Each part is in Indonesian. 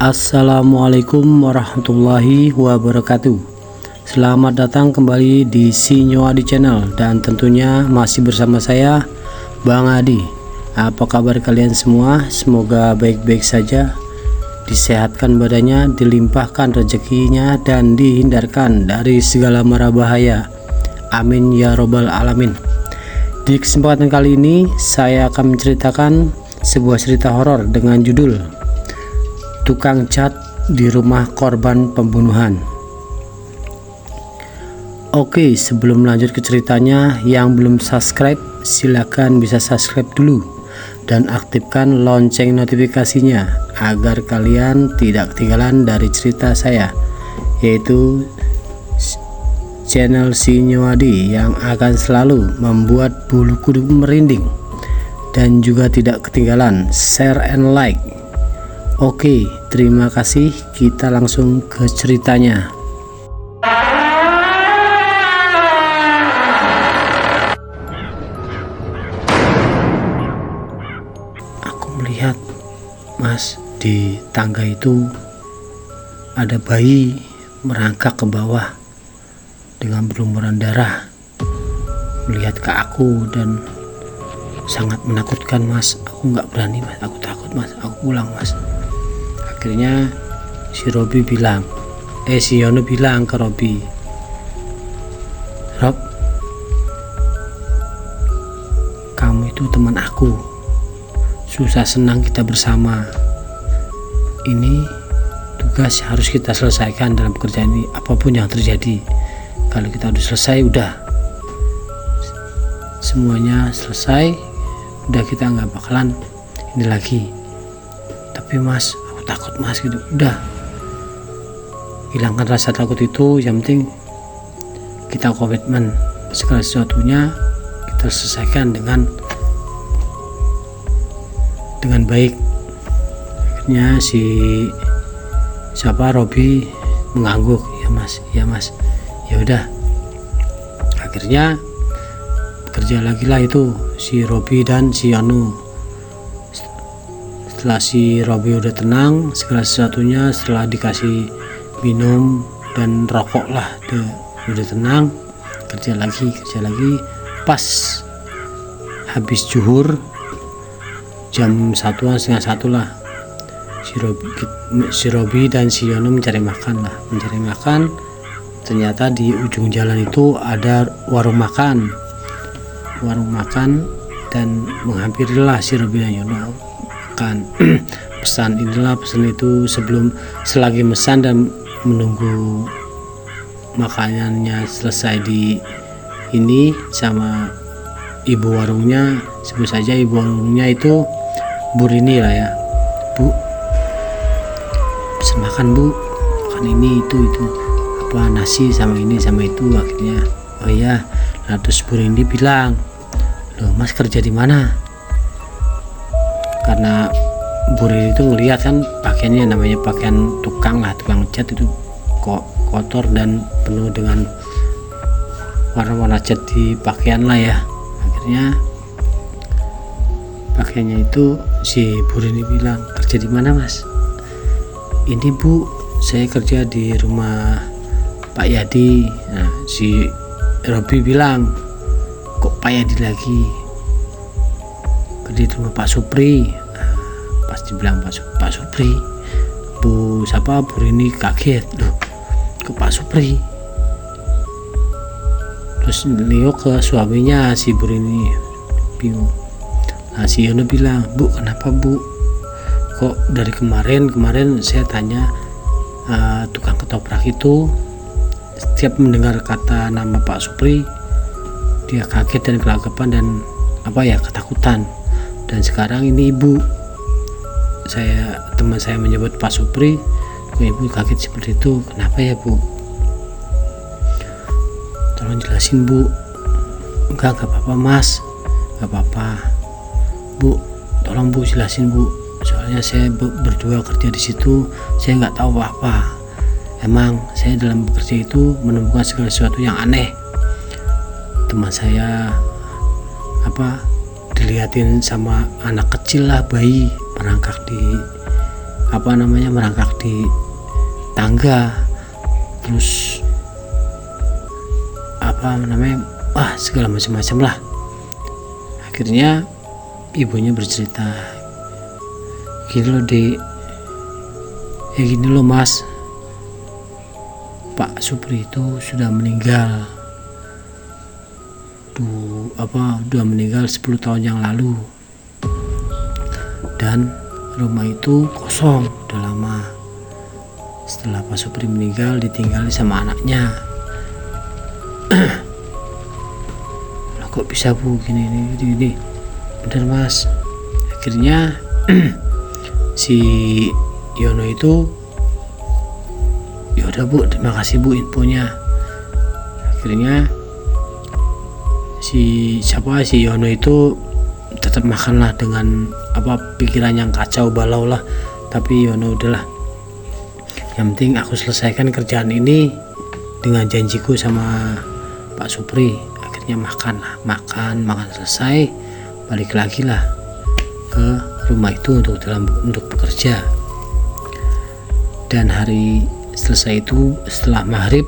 Assalamualaikum warahmatullahi wabarakatuh. Selamat datang kembali di Si Nyoadi Channel, dan tentunya masih bersama saya, Bang Adi. Apa kabar kalian semua? Semoga baik-baik saja, disehatkan badannya, dilimpahkan rezekinya, dan dihindarkan dari segala mara bahaya. Amin ya robbal alamin. Di kesempatan kali ini saya akan menceritakan sebuah cerita horor dengan judul Tukang Cat di Rumah Korban Pembunuhan. Oke, sebelum lanjut ke ceritanya, yang belum subscribe silakan bisa subscribe dulu dan aktifkan lonceng notifikasinya agar kalian tidak ketinggalan dari cerita saya, yaitu channel Si Nyoadi yang akan selalu membuat bulu kuduk merinding dan juga tidak ketinggalan share and like. Oke, terima kasih. Kita langsung ke ceritanya. Aku melihat, Mas, di tangga itu ada bayi merangkak ke bawah dengan berlumuran darah. Melihat ke aku dan sangat menakutkan, Mas. Aku nggak berani, Mas. Aku takut, Mas. Aku pulang, Mas. Akhirnya si Yono bilang ke Robi, Rob, kamu itu teman aku, susah senang kita bersama. Ini tugas harus kita selesaikan dalam pekerjaan ini, apapun yang terjadi. Kalau kita udah selesai, udah semuanya selesai, udah kita nggak bakalan ini lagi. Tapi Mas, takut, Mas, gitu. Udah, hilangkan rasa takut itu. Yang penting kita komitmen, segala sesuatunya kita selesaikan dengan baik. Akhirnya Robi mengangguk, ya Mas, ya Mas, ya udah. Akhirnya bekerja lagi lah itu si Robi dan si Yono. Setelah si Robi udah tenang, segala sesuatunya setelah dikasih minum dan rokok lah, udah tenang, kerja lagi. Pas habis zuhur jam 1:30 lah, si Robi dan si Yono mencari makan. Ternyata di ujung jalan itu ada warung makan, dan menghampirilah si Robi dan Yono kan pesan itu. Selagi mesan dan menunggu makanannya selesai di ini sama ibu warungnya, sebut saja ibu warungnya itu Bu Rini lah ya. Bu, pesan makan, Bu, makan ini itu apa, nasi sama ini sama itu. Akhirnya oh iya, nah terus Bu Rini bilang, loh Mas kerja di mana? Karena Bu Rini itu ngelihat kan pakaiannya, namanya pakaian tukang cat itu kok kotor dan penuh dengan warna-warna cat di pakaian lah ya. Akhirnya pakaiannya itu si Bu Rini bilang, kerja di mana Mas? Ini Bu, saya kerja di rumah Pak Yadi. Nah, si Robi bilang, kok Pak Yadi lagi? Di rumah Pak Supri. Pas dibilang Pak Supri, Bu Rini kaget, loh ke Pak Supri, Terus nengok ke suaminya si Bu ini bingung. Nah si Yono bilang, "Bu, kenapa Bu? Kok dari kemarin saya tanya tukang ketoprak itu setiap mendengar kata nama Pak Supri dia kaget dan gelagapan dan ketakutan. Dan sekarang ini teman saya menyebut Pak Supri, ibu kaget seperti itu. Kenapa ya Bu? Tolong jelasin Bu." Enggak apa-apa Mas, enggak apa-apa Bu, tolong Bu jelasin Bu, soalnya saya berdua kerja di situ, saya nggak tahu apa-apa. Emang saya dalam bekerja itu menemukan segala sesuatu yang aneh. Teman saya dilihatin sama anak kecil lah, bayi merangkak di tangga, terus segala macam lah. Akhirnya ibunya bercerita, "Gini loh Dek, gini loh Mas, Pak Supri itu sudah meninggal. Udah meninggal 10 tahun yang lalu. Dan rumah itu kosong udah lama. Setelah Pak Supri meninggal ditinggali sama anaknya." "Loh kok bisa Bu gini?" "Bener Mas." Akhirnya si Yono itu, "Ya udah Bu, terima kasih Bu infonya." Akhirnya si Yono itu tetap makanlah dengan pikiran yang kacau balau lah. Tapi Yono udahlah, yang penting aku selesaikan kerjaan ini dengan janjiku sama Pak Supri. Akhirnya makan selesai, balik lagi lah ke rumah itu untuk bekerja. Dan hari selesai itu, setelah maghrib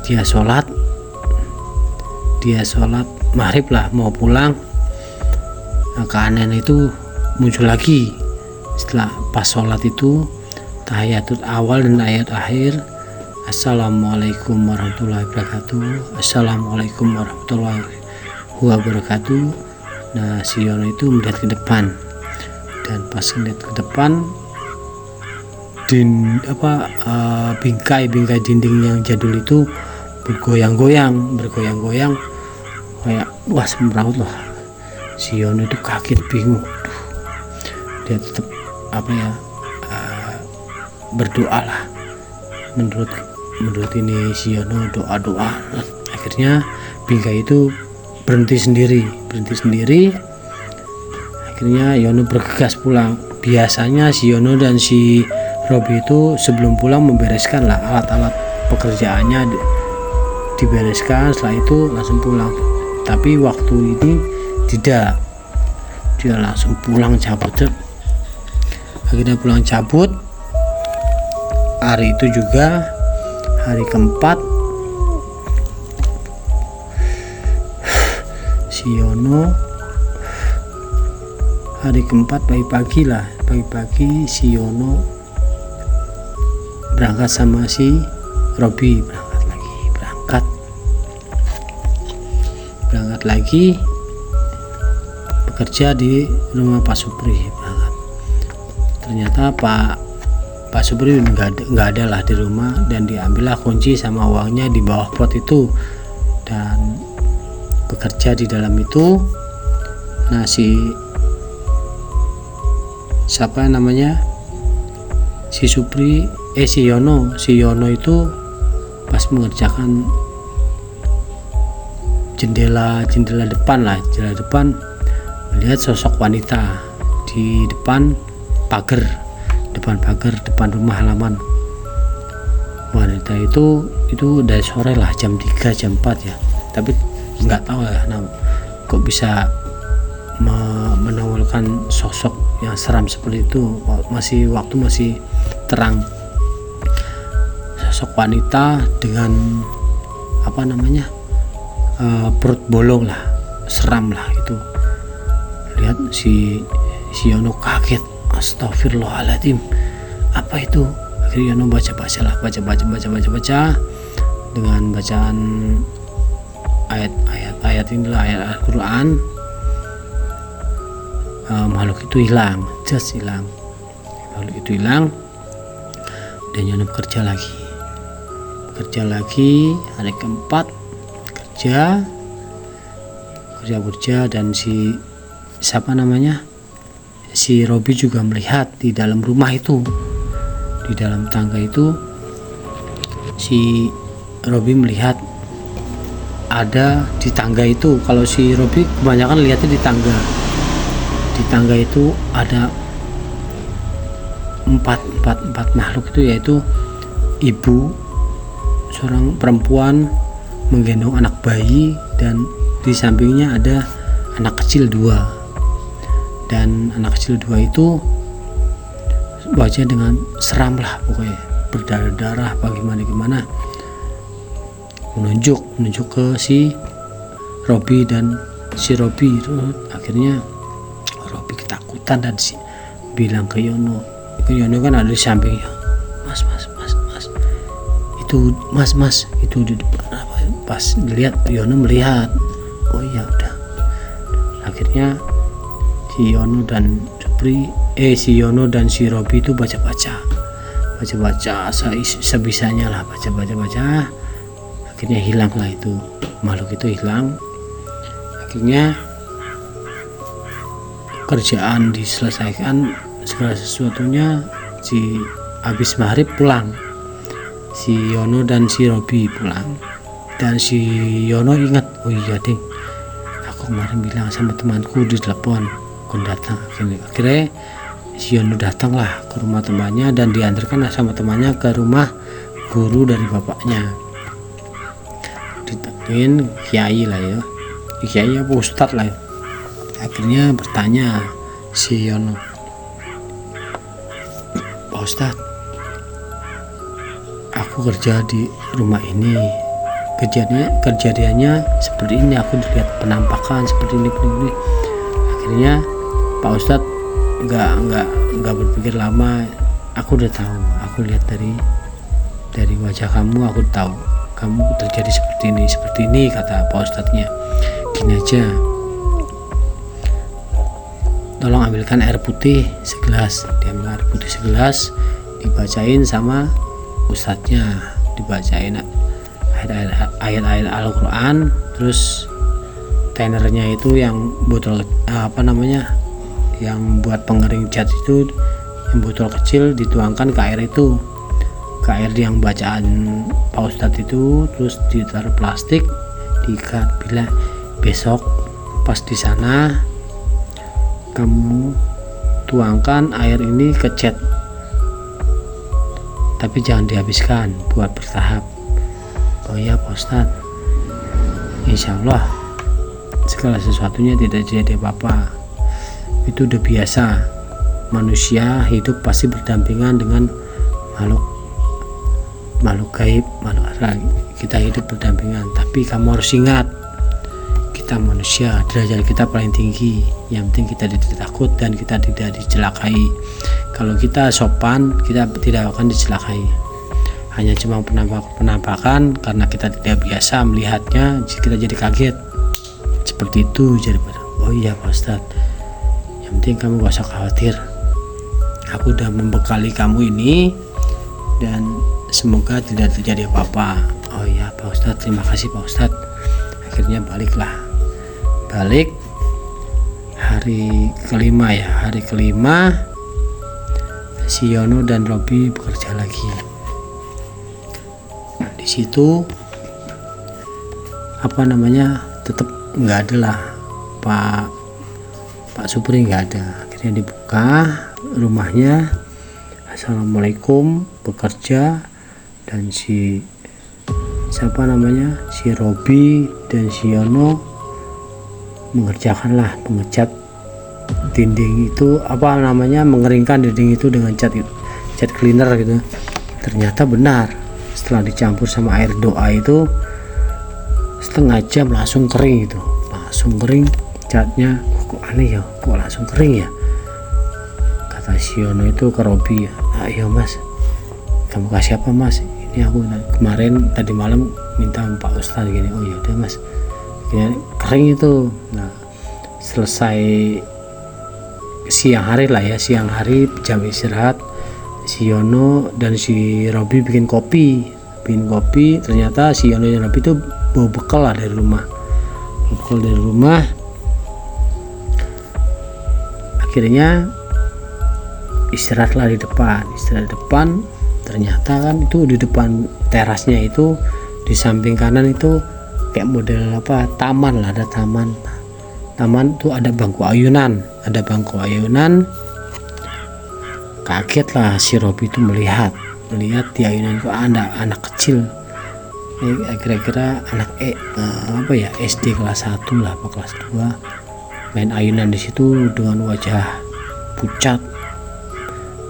dia sholat maghrib lah, mau pulang. Nah, keanehan itu muncul lagi setelah pas sholat itu, tahiyatul awal dan ayat akhir, "Assalamualaikum warahmatullahi wabarakatuh, Assalamualaikum warahmatullahi wabarakatuh." Nah si Yono itu melihat ke depan, dan pas melihat ke depan bingkai dinding yang jadul itu bergoyang-goyang kayak wah semeraut loh. Si Yono itu kaget bingung. Dia tetap berdoa lah, menurut ini si Yono doa. Akhirnya bingkai itu berhenti sendiri. Akhirnya Yono bergegas pulang. Biasanya si Yono dan si Robi itu sebelum pulang membereskan lah alat-alat pekerjaannya, dibereskan, setelah itu langsung pulang. Tapi waktu ini tidak, dia langsung pulang cabut. Akhirnya pulang cabut. Hari itu juga hari keempat, si Yono hari keempat pagi-pagi si Yono berangkat sama si Robi, berangkat lagi bekerja di rumah Pak Supri. Ternyata Pak Supri nggak ada lah di rumah, dan diambillah kunci sama uangnya di bawah pot itu dan bekerja di dalam itu. Nah si Yono itu pas mengerjakan jendela depan melihat sosok wanita di depan pagar depan rumah halaman. Wanita itu dari sore lah, jam 3 jam 4 ya, tapi nggak tahu ya kok bisa menawalkan sosok yang seram seperti itu. Waktu masih terang. Sosok wanita dengan perut bolong lah, seram lah itu. Lihat si Yono kaget, astagfirullahaladzim, apa itu? Akhirnya Yono baca dengan bacaan ayat inilah ayat Al-Quran, makhluk itu hilang, makhluk itu hilang. Dan Yono bekerja lagi hari keempat, kerja, dan si Robi juga melihat di dalam rumah itu, di dalam tangga itu. Si Robi melihat ada di tangga itu, kalau si Robi kebanyakan lihatnya di tangga itu ada empat makhluk itu, yaitu ibu, seorang perempuan menggendong anak bayi, dan di sampingnya ada anak kecil 2, dan anak kecil 2 itu wajah dengan seram lah, pokoknya berdarah-darah bagaimana menunjuk ke si Robi, dan si Robi itu akhirnya Robi ketakutan dan bilang ke Yono kan ada di sampingnya, mas itu di depan. Pas dilihat, Yono melihat, oh iya udah. Akhirnya si Yono dan si Robi itu baca sebisanya lah, baca. Akhirnya hilang lah itu makhluk itu hilang. Akhirnya kerjaan diselesaikan, segala sesuatunya. Si habis maghrib pulang, si Yono dan si Robi pulang, dan si Yono ingat, oh iya ding, aku kemarin bilang sama temanku di telepon kon datang. Akhirnya si Yono datanglah ke rumah temannya dan diantarkan sama temannya ke rumah guru dari bapaknya. Ditanyain kiai lah ya, kiai apa ustadz lah ya. Akhirnya bertanya si Yono, Pak Ustadz, aku kerja di rumah ini, kejadiannya seperti ini, aku dilihat penampakan seperti ini. Akhirnya Pak Ustadz nggak berpikir lama, aku udah tahu, aku lihat dari wajah kamu, aku tahu kamu terjadi seperti ini, kata Pak Ustadznya. Gini aja, tolong ambilkan air putih segelas. Dia ambil air putih segelas, dibacain sama ustadznya, dibacain ayat-ayat Al-Quran. Terus tenernya itu yang botol yang buat pengering cat itu, yang botol kecil, dituangkan ke air itu, ke air yang bacaan Pak Ustadz itu. Terus ditaruh plastik, diikat, bila besok pas di sana kamu tuangkan air ini ke cat, tapi jangan dihabiskan, buat bertahap. Oh ya Pak Ustadz, insya Allah segala sesuatunya tidak jadi apa-apa. Itu udah biasa, manusia hidup pasti berdampingan dengan makhluk gaib, makhluk asal. Kita hidup berdampingan, tapi kamu harus ingat, kita manusia, derajat kita paling tinggi. Yang penting kita tidak takut dan kita tidak dicelakai. Kalau kita sopan, kita tidak akan dicelakai. Hanya cuma penampakan karena kita tidak biasa melihatnya, kita jadi kaget. Seperti itu. Jadi, oh iya Pak Ustadz, yang penting kamu gak usah khawatir, aku udah membekali kamu ini dan semoga tidak terjadi apa-apa. Oh iya Pak Ustadz, terima kasih Pak Ustadz. Akhirnya balik hari kelima si Yono dan Robi bekerja lagi. Di situ tetap nggak ada lah, Pak Supri nggak ada. Akhirnya dibuka rumahnya, assalamualaikum, bekerja, dan si Robi dan si Yono mengerjakanlah pengecat dinding itu, mengeringkan dinding itu dengan cat cleaner gitu. Ternyata benar, setelah dicampur sama air doa itu setengah jam langsung kering catnya. Kok aneh ya, kok langsung kering ya, kata si Yono itu ke Robi. Ayo mas, kamu kasih apa mas? Ini aku kemarin tadi malam minta Pak Ustadz gini. Oh ya udah mas, akhirnya kering itu. Nah selesai siang hari lah ya, siang hari jam istirahat, si Yono dan si Robi bikin kopi. Ternyata si Yono dan Robi itu bawa bekal lah dari rumah, akhirnya istirahatlah di depan. Ternyata kan itu di depan terasnya itu di samping kanan itu kayak model taman lah, ada taman tuh, ada bangku ayunan. Kaget lah si Robi itu melihat di ayunan itu ada anak kecil, kira-kira anak SD kelas 1 lah apa kelas 2, main ayunan di situ dengan wajah pucat,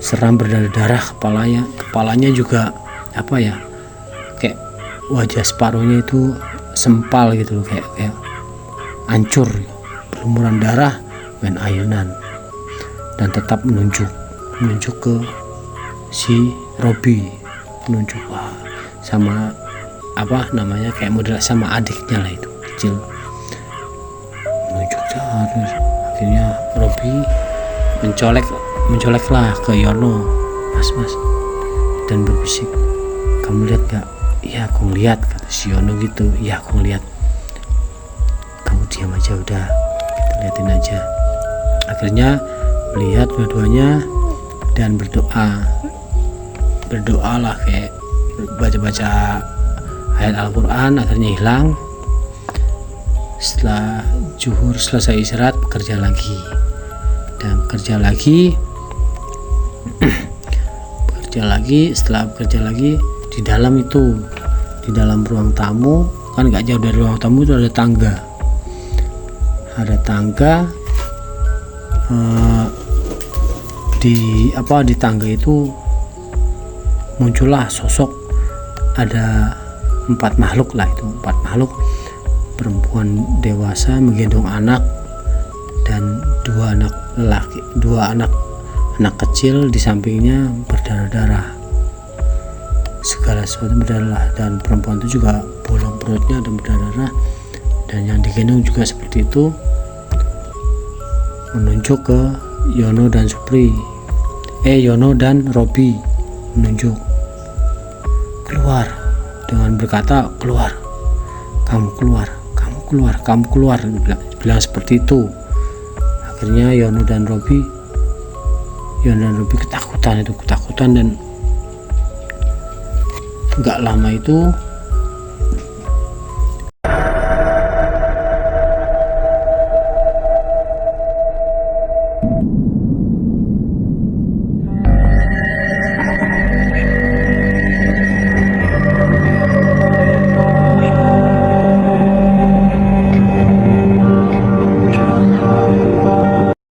seram, berdarah-darah, kepalanya juga kayak wajah separuhnya itu sempal gitu loh, kayak hancur, berlumuran darah, main ayunan, dan tetap menunjuk ke si Robi, menunjuk sama kayak model sama adiknya lah itu kecil, menunjuk terus. Akhirnya Robi mencolek lah ke Yono, mas, dan berbisik, kamu lihat gak? Iya aku ngeliat, kata si Yono gitu. Iya aku ngeliat. Kamu diam aja udah, kita liatin aja. Akhirnya melihat dua-duanya dan berdoa lah, kayak baca ayat Al-Quran. Akhirnya hilang. Setelah zuhur selesai istirahat, bekerja lagi setelah bekerja lagi di dalam ruang tamu, kan gak jauh dari ruang tamu itu ada tangga. Di tangga itu muncullah sosok, ada 4 makhluk, perempuan dewasa menggendong anak dan 2 anak lelaki, 2 anak kecil di sampingnya, berdarah-darah, segala sesuatu berdarah, dan perempuan itu juga bolong perutnya dan berdarah, dan yang digendong juga seperti itu, menunjuk ke Yono dan Robi, menunjuk keluar dengan berkata, kamu keluar, bilang seperti itu. Akhirnya Yono dan Robi ketakutan dan gak lama itu